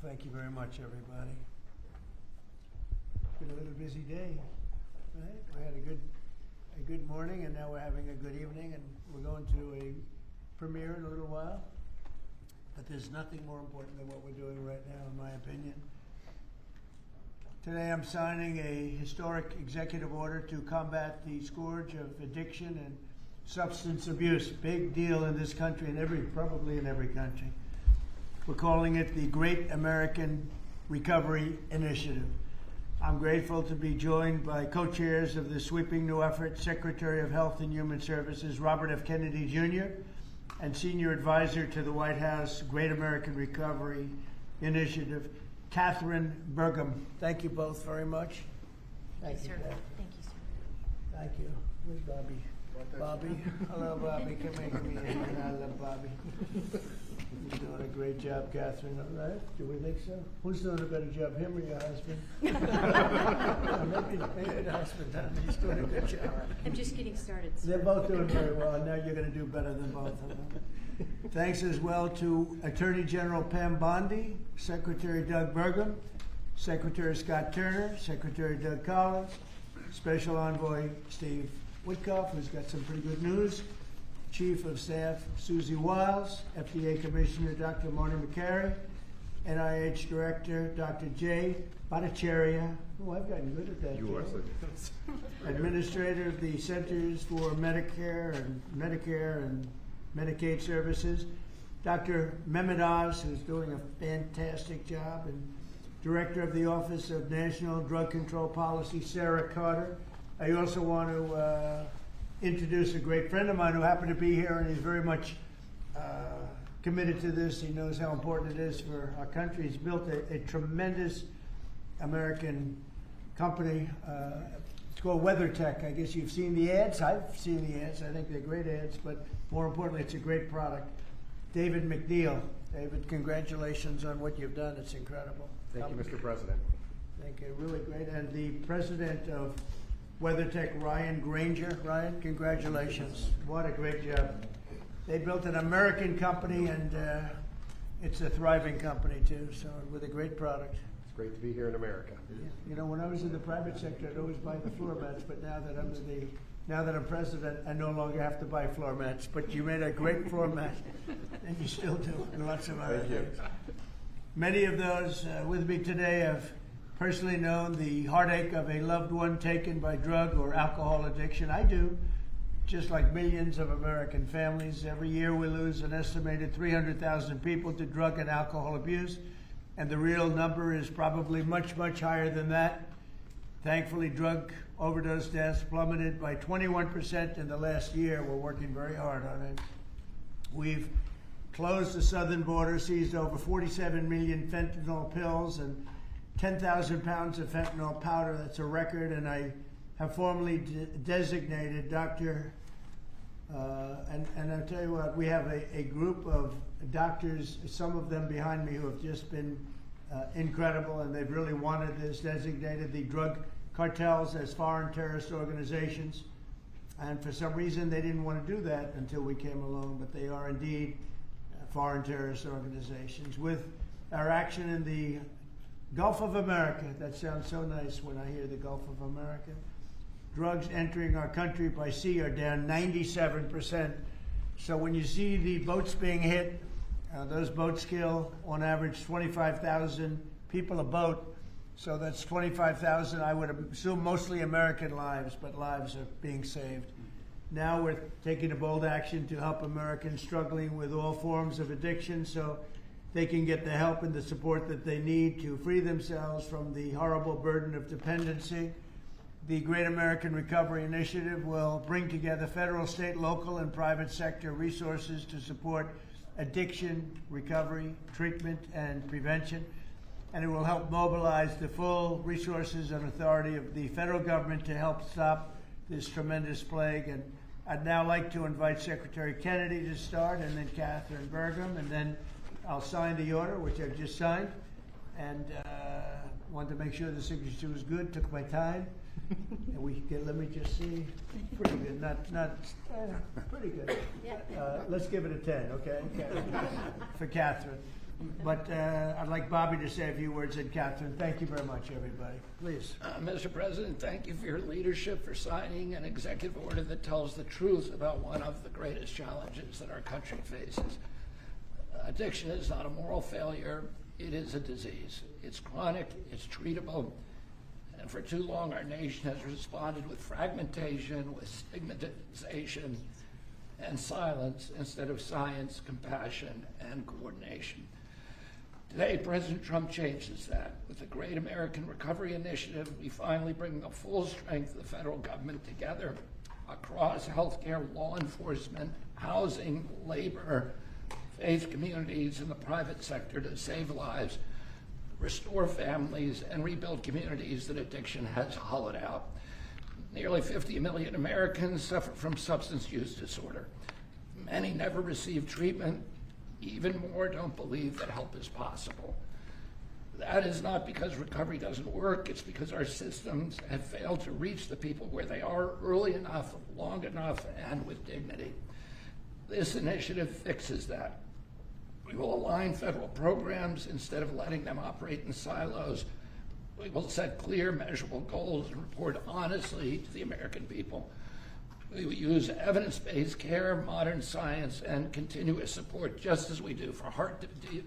Thank you very much, everybody. It's been a little busy day, right? We had a good morning, and now we're having a good evening, and we're going to a premiere in a little while. But there's nothing more important than what we're doing right now, in my opinion. Today I'm signing a historic executive order to combat the scourge of addiction and substance abuse. Big deal in this country and probably in every country. We're calling it the Great American Recovery Initiative. I'm grateful to be joined by co-chairs of this sweeping new effort, Secretary of Health and Human Services, Robert F. Kennedy Jr., and Senior Advisor to the White House Great American Recovery Initiative, Kathryn Burgum. Thank you both very much. Thank you, sir. Thank you, sir. Thank you. Where's Bobby? Bobby. Hello, Bobby. Come here. I love Bobby. You're doing a great job, Kathryn. All right? Do we think so? Who's doing a better job, him or your husband? Maybe the husband, huh? He's doing a good job. I'm just getting started, sir. They're both doing very well. Now you're going to do better than both of them. Thanks as well to Attorney General Pam Bondi, Secretary Doug Burgum, Secretary Scott Turner, Secretary Doug Collins, Special Envoy Steve Witkoff, who's got some pretty good news, Chief of Staff Susie Wiles, FDA Commissioner Dr. Marty McCary, NIH Director Dr. Jay Bhattacharya. Oh, I've gotten good at that. You are, sir. Administrator of the Centers for Medicare and Medicaid Services, Dr. Mehmet Oz, who's doing a fantastic job, and Director of the Office of National Drug Control Policy, Sarah Carter. I also want to introduce a great friend of mine who happened to be here and is very much committed to this. He knows how important it is for our country. He's built a tremendous American company. It's called WeatherTech. I guess you've seen the ads. I've seen the ads. I think they're great ads, but more importantly, it's a great product. David McNeil. David, congratulations on what you've done. It's incredible. Thank you, Mr. President. Thank you. Really great. And the president of WeatherTech, Ryan Granger. Ryan, congratulations. What a great job. They built an American company, and it's a thriving company, too, so with a great product. It's great to be here in America. Yeah. You know, when I was in the private sector, I'd always buy the floor mats, but now that I'm president, I no longer have to buy floor mats. But you made a great floor mat, and you still do, and lots of other things. Many of those with me today have personally known the heartache of a loved one taken by drug or alcohol addiction. I do, just like millions of American families. Every year we lose an estimated 300,000 people to drug and alcohol abuse, and the real number is probably much, much higher than that. Thankfully, drug overdose deaths plummeted by 21% in the last year. We're working very hard on it. We've closed the southern border, seized over 47 million fentanyl pills and 10,000 pounds of fentanyl powder. That's a record, and I have formally designated Dr. And I'll tell you what, we have a group of doctors, some of them behind me, who have just been incredible, and they've really wanted this, designated the drug cartels as foreign terrorist organizations. And for some reason, they didn't want to do that until we came along, but they are indeed foreign terrorist organizations. With our action in the Gulf of America, that sounds so nice when I hear the Gulf of America. Drugs entering our country by sea are down 97%. So when you see the boats being hit, those boats kill on average 25,000 people a boat. So that's 25,000, I would assume mostly American lives, but lives are being saved. Now we're taking a bold action to help Americans struggling with all forms of addiction so they can get the help and the support that they need to free themselves from the horrible burden of dependency. The Great American Recovery Initiative will bring together federal, state, local, and private sector resources to support addiction, recovery, treatment, and prevention. And it will help mobilize the full resources and authority of the federal government to help stop this tremendous plague. And I'd now like to invite Secretary Kennedy to start, and then Kathryn Burgum, and then I'll sign the order, which I've just signed, and wanted to make sure the signature was good. Took my time, and we get. Let me just see. Pretty good. Not pretty good. Let's give it a 10, okay? For Kathryn. But I'd like Bobby to say a few words, and Kathryn. Thank you very much, everybody. Please. Mr. President, thank you for your leadership, for signing an executive order that tells the truth about one of the greatest challenges that our country faces. Addiction is not a moral failure, it is a disease. It's chronic, it's treatable, and for too long our nation has responded with fragmentation, with stigmatization, and silence instead of science, compassion, and coordination. Today, President Trump changes that. With the Great American Recovery Initiative, we finally bring the full strength of the federal government together across healthcare, law enforcement, housing, labor, faith communities, and the private sector to save lives, restore families, and rebuild communities that addiction has hollowed out. Nearly 50 million Americans suffer from substance use disorder. Many never receive treatment. Even more don't believe that help is possible. That is not because recovery doesn't work, it's because our systems have failed to reach the people where they are early enough, long enough, and with dignity. This initiative fixes that. We will align federal programs instead of letting them operate in silos. We will set clear, measurable goals and report honestly to the American people. We will use evidence-based care, modern science, and continuous support, just as we do for heart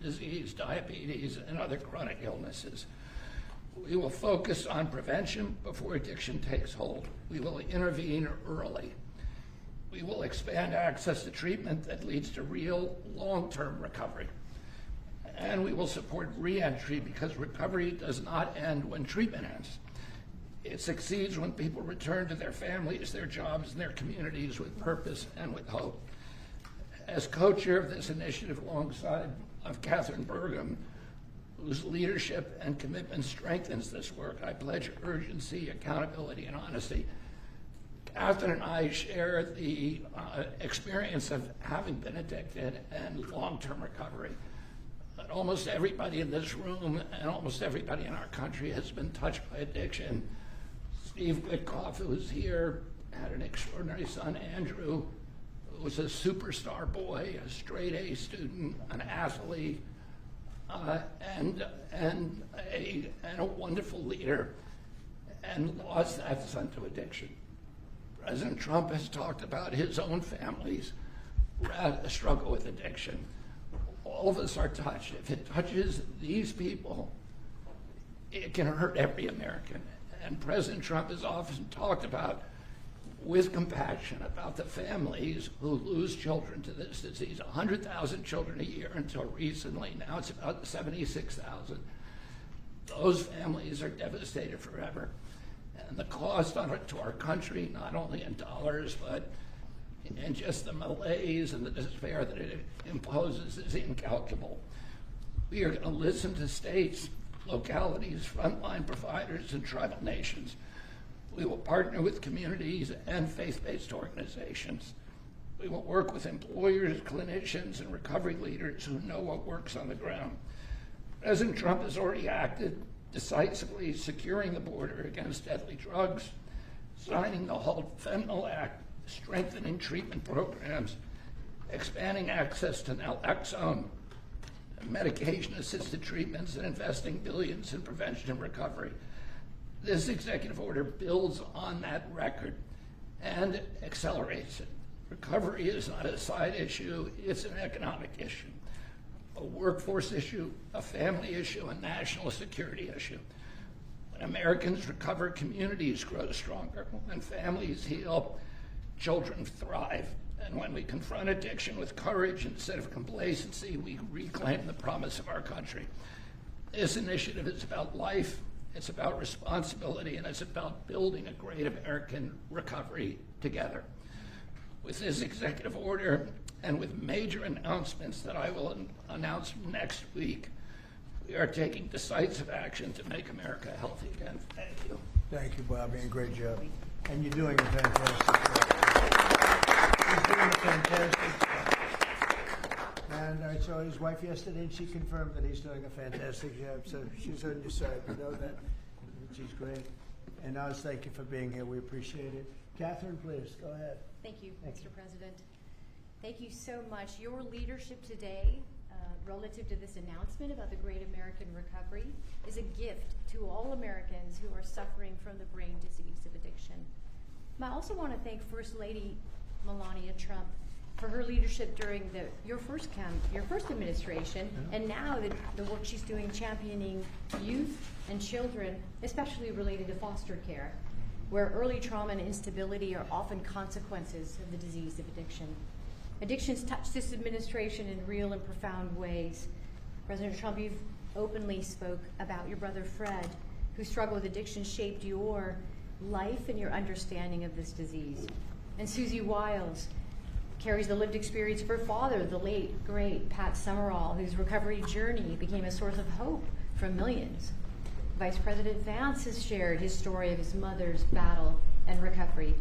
disease, diabetes, and other chronic illnesses. We will focus on prevention before addiction takes hold. We will intervene early. We will expand access to treatment that leads to real long-term recovery. And we will support re-entry because recovery does not end when treatment ends. It succeeds when people return to their families, their jobs, and their communities with purpose and with hope. As co-chair of this initiative alongside of Kathryn Burgum, whose leadership and commitment strengthens this work, I pledge urgency, accountability, and honesty. Kathryn and I share the experience of having been addicted and long-term recovery. Almost everybody in this room and almost everybody in our country has been touched by addiction. Steve Witkoff, who's here, had an extraordinary son, Andrew, who was a superstar boy, a straight A student, an athlete, and a wonderful leader, and lost that son to addiction. President Trump has talked about his own families who had a struggle with addiction. All of us are touched. If it touches these people, it can hurt every American. And President Trump has often talked about, with compassion, about the families who lose children to this disease. 100,000 children a year until recently. Now it's about 76,000. Those families are devastated forever. And the cost on it to our country, not only in dollars, but in just the malaise and the despair that it imposes, is incalculable. We are going to listen to states, localities, frontline providers, and tribal nations. We will partner with communities and faith-based organizations. We will work with employers, clinicians, and recovery leaders who know what works on the ground. President Trump has already acted decisively, securing the border against deadly drugs, signing the Halt Fentanyl Act, strengthening treatment programs, expanding access to naloxone, medication-assisted treatments, and investing billions in prevention and recovery. This executive order builds on that record and accelerates it. Recovery is not a side issue, it's an economic issue, a workforce issue, a family issue, a national security issue. When Americans recover, communities grow stronger. When families heal, children thrive. And when we confront addiction with courage instead of complacency, we reclaim the promise of our country. This initiative is about life, it's about responsibility, and it's about building a great American recovery together. With this executive order and with major announcements that I will announce next week, we are taking decisive action to make America healthy again. Thank you. Thank you, Bobby, and great job. And you're doing a fantastic job. He's doing a fantastic job. And I saw his wife yesterday, and she confirmed that he's doing a fantastic job. So she's on your side. You know that. She's great. And Oz, thank you for being here. We appreciate it. Kathryn, please, go ahead. Thank you, Mr. President. Thank you so much. Your leadership today relative to this announcement about the Great American Recovery is a gift to all Americans who are suffering from the brain disease of addiction. I also want to thank First Lady Melania Trump for her leadership during your first administration, and now the work she's doing championing youth and children, especially related to foster care, where early trauma and instability are often consequences of the disease of addiction. Addictions touch this administration in real and profound ways. President Trump, you've openly spoke about your brother Fred, whose struggle with addiction shaped your life and your understanding of this disease. And Susie Wiles carries the lived experience of her father, the late, great Pat Summerall, whose recovery journey became a source of hope for millions. Vice President Vance has shared his story of his mother's battle and recovery.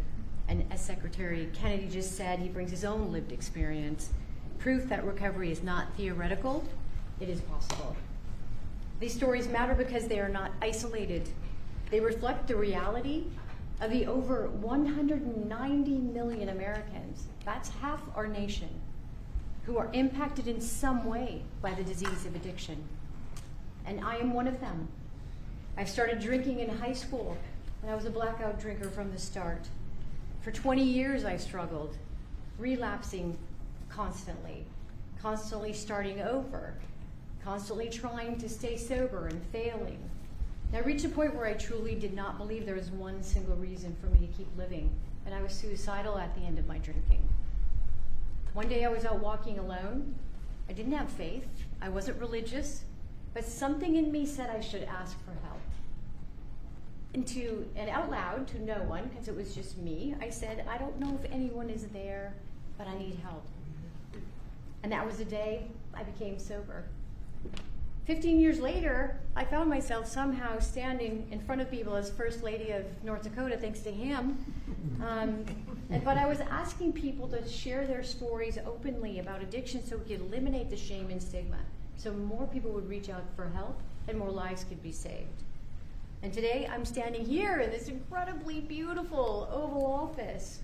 And as Secretary Kennedy just said, he brings his own lived experience, proof that recovery is not theoretical, it is possible. These stories matter because they are not isolated. They reflect the reality of the over 190 million Americans, that's half our nation, who are impacted in some way by the disease of addiction. And I am one of them. I started drinking in high school, and I was a blackout drinker from the start. For 20 years I struggled, relapsing constantly starting over, constantly trying to stay sober and failing. And I reached a point where I truly did not believe there was one single reason for me to keep living, and I was suicidal at the end of my drinking. One day I was out walking alone. I didn't have faith, I wasn't religious, but something in me said I should ask for help. And out loud to no one, because it was just me, I said, I don't know if anyone is there, but I need help. And that was the day I became sober. 15 years later, I found myself somehow standing in front of people as First Lady of North Dakota, thanks to him. But I was asking people to share their stories openly about addiction so we could eliminate the shame and stigma, so more people would reach out for help and more lives could be saved. And today I'm standing here in this incredibly beautiful Oval Office.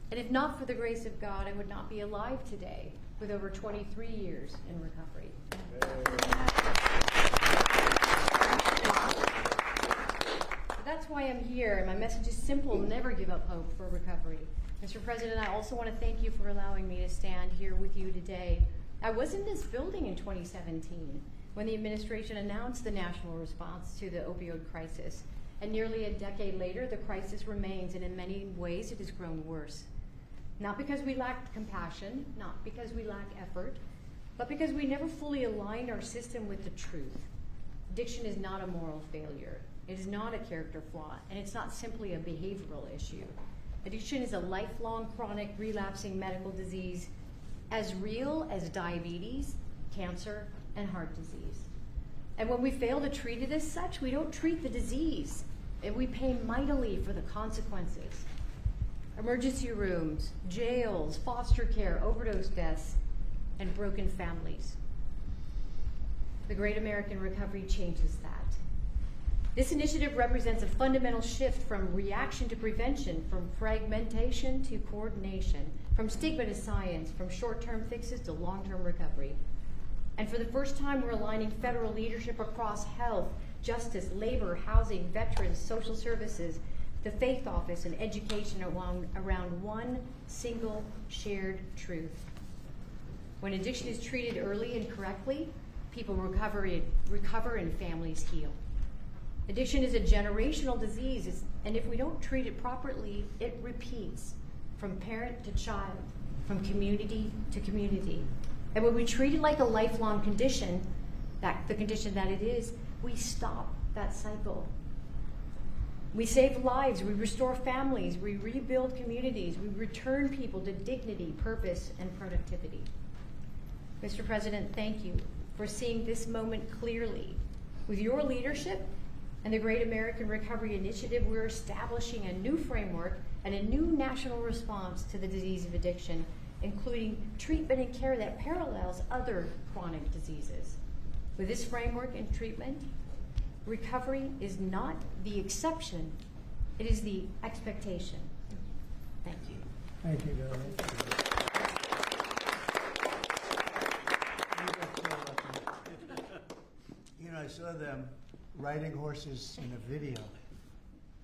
And if not for the grace of God, I would not be alive today with over 23 years in recovery. That's why I'm here, and my message is simple: never give up hope for recovery. Mr. President, I also want to thank you for allowing me to stand here with you today. I was in this building in 2017 when the administration announced the national response to the opioid crisis. And nearly a decade later, the crisis remains, and in many ways it has grown worse. Not because we lack compassion, not because we lack effort, but because we never fully aligned our system with the truth. Addiction is not a moral failure. It is not a character flaw, and it's not simply a behavioral issue. Addiction is a lifelong, chronic, relapsing medical disease as real as diabetes, cancer, and heart disease. And when we fail to treat it as such, we don't treat the disease, and we pay mightily for the consequences. Emergency rooms, jails, foster care, overdose deaths, and broken families. The Great American Recovery changes that. This initiative represents a fundamental shift from reaction to prevention, from fragmentation to coordination, from stigma to science, from short-term fixes to long-term recovery. And for the first time, we're aligning federal leadership across health, justice, labor, housing, veterans, social services, the faith office, and education around one single shared truth. When addiction is treated early and correctly, people recover and families heal. Addiction is a generational disease, and if we don't treat it properly, it repeats from parent to child, from community to community. And when we treat it like a lifelong condition, the condition that it is, we stop that cycle. We save lives, we restore families, we rebuild communities, we return people to dignity, purpose, and productivity. Mr. President, thank you for seeing this moment clearly. With your leadership and the Great American Recovery Initiative, we're establishing a new framework and a new national response to the disease of addiction, including treatment and care that parallels other chronic diseases. With this framework and treatment, recovery is not the exception, it is the expectation. Thank you. Thank you, Darlene. saw them riding horses in a video.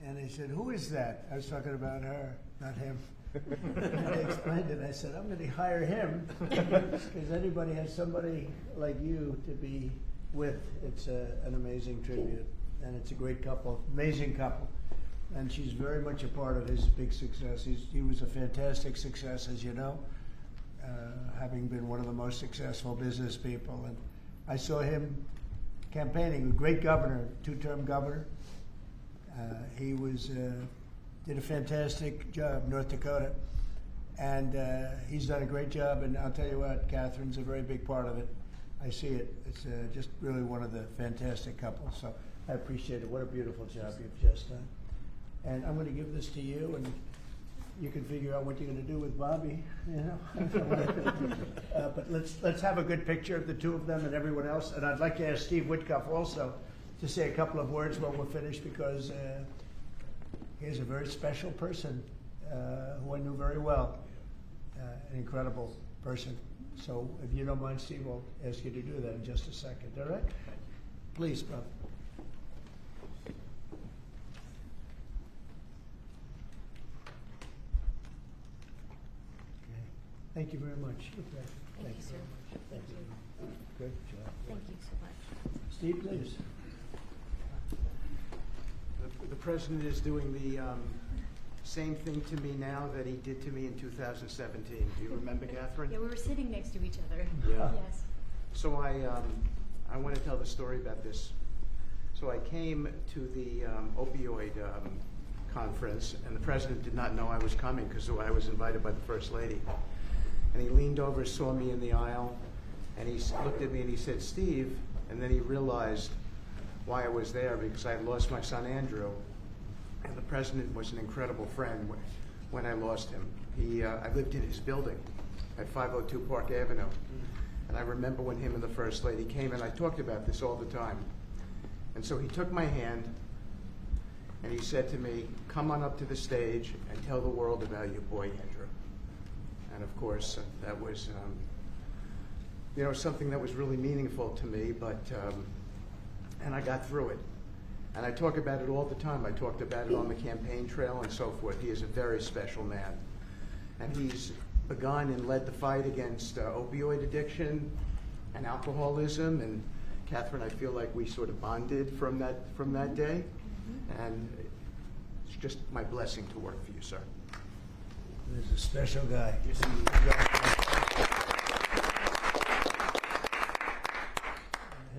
And they said, "Who is that?" I was talking about her, not him. And they explained it. I said, "I'm going to hire him because anybody has somebody like you to be with." It's an amazing tribute, and it's a great couple, amazing couple. And she's very much a part of his big success. He was a fantastic success, as you know, having been one of the most successful business people. And I saw him campaigning, a great governor, two-term governor. He did a fantastic job, North Dakota, and he's done a great job. And I'll tell you what, Kathryn's a very big part of it. I see it. It's just really one of the fantastic couples. So I appreciate it. What a beautiful job you've just done. And I'm going to give this to you, and you can figure out what you're going to do with Bobby. You know. But let's have a good picture of the two of them and everyone else. And I'd like to ask Steve Whitcuff also to say a couple of words when we're finished, because he's a very special person who I knew very well, an incredible person. So if you don't mind, Steve, I'll ask you to do that in just a second. All right? Please, Bob. Okay. Thank you very much. Okay. Thank you, sir. Thank you. Good job. Thank you so much. Steve, please. The president is doing the same thing to me now that he did to me in 2017. Do you remember, Kathryn? Yeah, we were sitting next to each other. Yeah. Yes. So I want to tell the story about this. So I came to the opioid conference, and the president did not know I was coming because I was invited by the First Lady. And he leaned over, saw me in the aisle, and he looked at me and he said, "Steve," and then he realized why I was there, because I had lost my son Andrew, and the president was an incredible friend when I lost him. I lived in his building at 502 Park Avenue, and I remember when him and the First Lady came, and I talked about this all the time. And so he took my hand, and he said to me, "Come on up to the stage and tell the world about your boy Andrew." And of course, that was something that was really meaningful to me, but and I got through it. And I talk about it all the time. I talked about it on the campaign trail and so forth. He is a very special man. And he's begun and led the fight against opioid addiction and alcoholism. And Kathryn, I feel like we sort of bonded from that day. And it's just my blessing to work for you, sir. He's a special guy.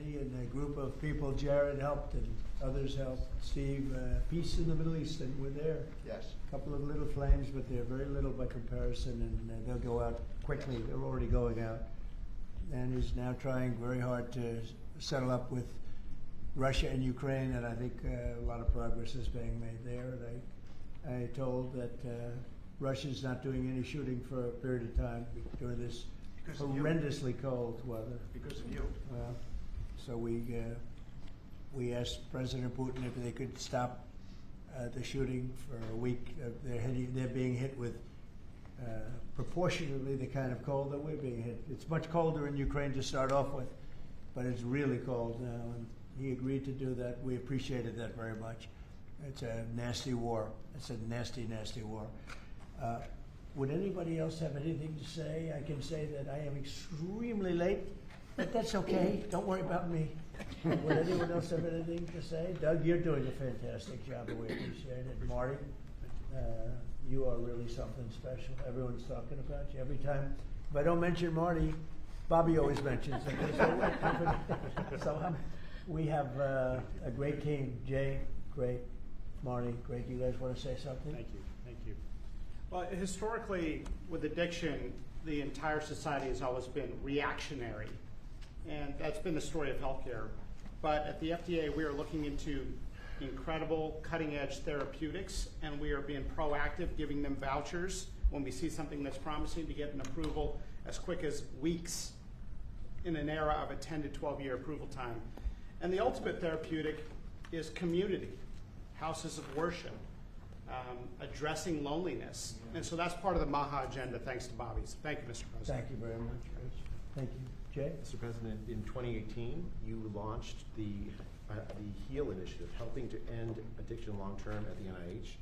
He and a group of people, Jared helped and others helped. Steve, peace in the Middle East, and we're there. Yes. A couple of little flames, but they're very little by comparison, and they'll go out quickly. They're already going out. And he's now trying very hard to settle up with Russia and Ukraine, and I think a lot of progress is being made there. And I told that Russia's not doing any shooting for a period of time during this horrendously cold weather. Because of you. So we asked President Putin if they could stop the shooting for a week. They're being hit with proportionately the kind of cold that we're being hit. It's much colder in Ukraine to start off with, but it's really cold now, and he agreed to do that. We appreciated that very much. It's a nasty war. It's a nasty, nasty war. Would anybody else have anything to say? I can say that I am extremely late, but that's okay. Don't worry about me. Would anyone else have anything to say? Doug, you're doing a fantastic job, and we appreciate it. Marty, you are really something special. Everyone's talking about you every time. If I don't mention Marty, Bobby always mentions it. So we have a great team. Jay, great. Marty, great. You guys want to say something? Thank you. Thank you. Well, historically, with addiction, the entire society has always been reactionary, and that's been the story of healthcare. But at the FDA, we are looking into incredible cutting-edge therapeutics, and we are being proactive, giving them vouchers when we see something that's promising to get an approval as quick as weeks in an era of a 10 to 12-year approval time. And the ultimate therapeutic is community, houses of worship, addressing loneliness. And so that's part of the MAHA agenda, thanks to Bobby's. Thank you, Mr. President. Thank you very much, Rich. Thank you. Jay? Mr. President, in 2018, you launched the HEAL initiative, helping to end addiction long-term at the NIH.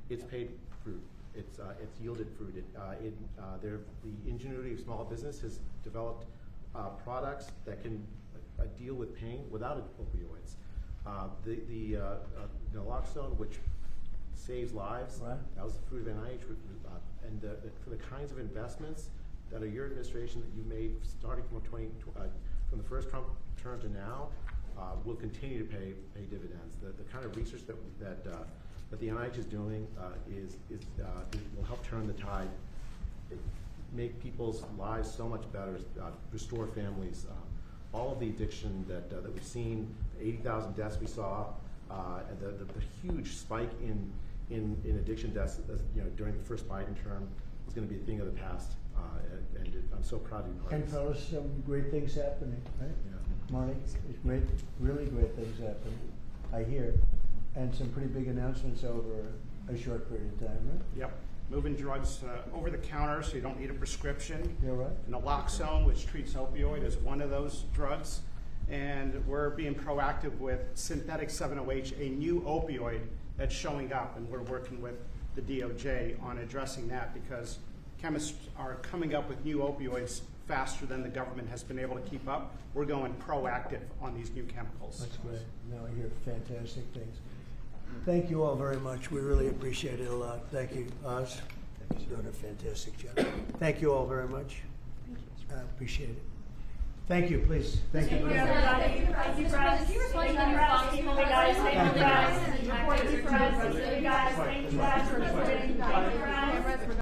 It's paid fruit. It's yielded fruit. The ingenuity of small business has developed products that can deal with pain without opioids. The naloxone, which saves lives, Right. that was the fruit of NIH. And for the kinds of investments that are your administration that you made starting from the first Trump term to now, will continue to pay dividends. The kind of research that the NIH is doing will help turn the tide, make people's lives so much better, restore families. All of the addiction that we've seen, 80,000 deaths we saw, and the huge spike in addiction deaths, during the first Biden term, is going to be a thing of the past. I'm so proud to be part And of this. fellas, some great things happening, right? Yeah. Marty, it's great, really great things happening, I hear. And some pretty big announcements over a short period of time, right? Yep. Moving drugs over the counter so you don't need a prescription. You're right. Naloxone, which treats opioid, is one of those drugs. And we're being proactive with synthetic 7-OH, a new opioid that's showing up. And we're working with the DOJ on addressing that because chemists are coming up with new opioids faster than the government has been able to keep up. We're going proactive on these new chemicals. That's great. No, I hear fantastic things. Thank you all very much. We really appreciate it a lot. Thank you, Oz. You're doing a fantastic job. Thank you all very much. I appreciate it. Thank you, please. Thank you. Thank you, everybody. Thank you, Press. Thank you, Press. Thank you, guys. Thank you, guys. Thank you, guys. Thank you, guys, for supporting